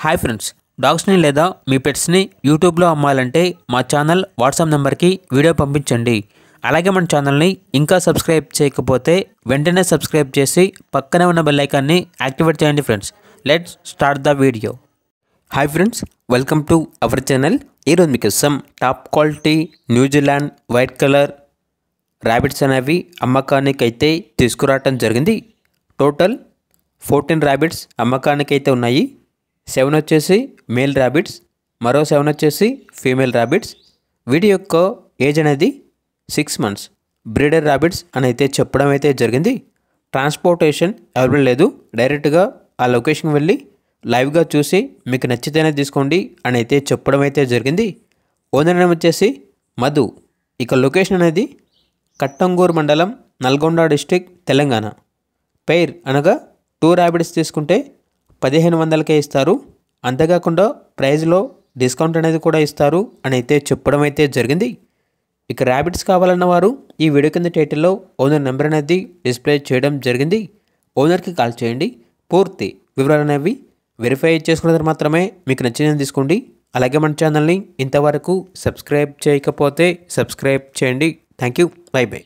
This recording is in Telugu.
హాయ్ ఫ్రెండ్స్, డాగ్స్ని లేదా మీ పెట్స్ని యూట్యూబ్లో అమ్మాలంటే మా ఛానల్ వాట్సాప్ నెంబర్కి వీడియో పంపించండి. అలాగే మన ఛానల్ని ఇంకా సబ్స్క్రైబ్ చేయకపోతే వెంటనే సబ్స్క్రైబ్ చేసి పక్కనే ఉన్న బెల్ ఐకాన్ని యాక్టివేట్ చేయండి friends. Let's start the video. Hi friends, welcome to our channel. ఈరోజు మీకోసం top quality New Zealand white colour rabbits అనేవి అమ్మకానికి అయితే తీసుకురావటం జరిగింది. టోటల్ 14 ర్యాబిట్స్ అమ్మకానికి అయితే ఉన్నాయి. 7 వచ్చేసి మేల్ ర్యాబిట్స్, మరో 7 వచ్చేసి ఫీమేల్ ర్యాబిట్స్. వీటి యొక్క ఏజ్ అనేది 6 months. బ్రీడర్ ర్యాబిట్స్ అని అయితే చెప్పడం అయితే జరిగింది. ట్రాన్స్పోర్టేషన్ అవైలబుల్ లేదు. డైరెక్ట్గా ఆ లొకేషన్కి వెళ్ళి లైవ్గా చూసి మీకు నచ్చితేనే తీసుకోండి అని అయితే చెప్పడం అయితే జరిగింది. ఓనర్ నేమ్ వచ్చేసి మధు. ఇక లొకేషన్ అనేది కట్టంగూరు మండలం, నల్గొండ డిస్టిక్, తెలంగాణ. పెయిర్ అనగా 2 ర్యాబిట్స్ తీసుకుంటే 1500కే ఇస్తారు. అంతేకాకుండా ప్రైజ్లో డిస్కౌంట్ అనేది కూడా ఇస్తారు అని అయితే చెప్పడం అయితే జరిగింది. ఇక ర్యాబిట్స్ కావాలన్న వారు ఈ వీడియో కింద టైటిల్లో ఓనర్ నెంబర్ అనేది డిస్ప్లే చేయడం జరిగింది. ఓనర్కి కాల్ చేయండి. పూర్తి వివరాలు అనేవి వెరిఫై చేసుకున్న తర్వాత మాత్రమే మీకు నచ్చిందని తీసుకోండి. అలాగే మన ఛానల్ని ఇంతవరకు సబ్స్క్రైబ్ చేయకపోతే సబ్స్క్రైబ్ చేయండి. Thank you. By by.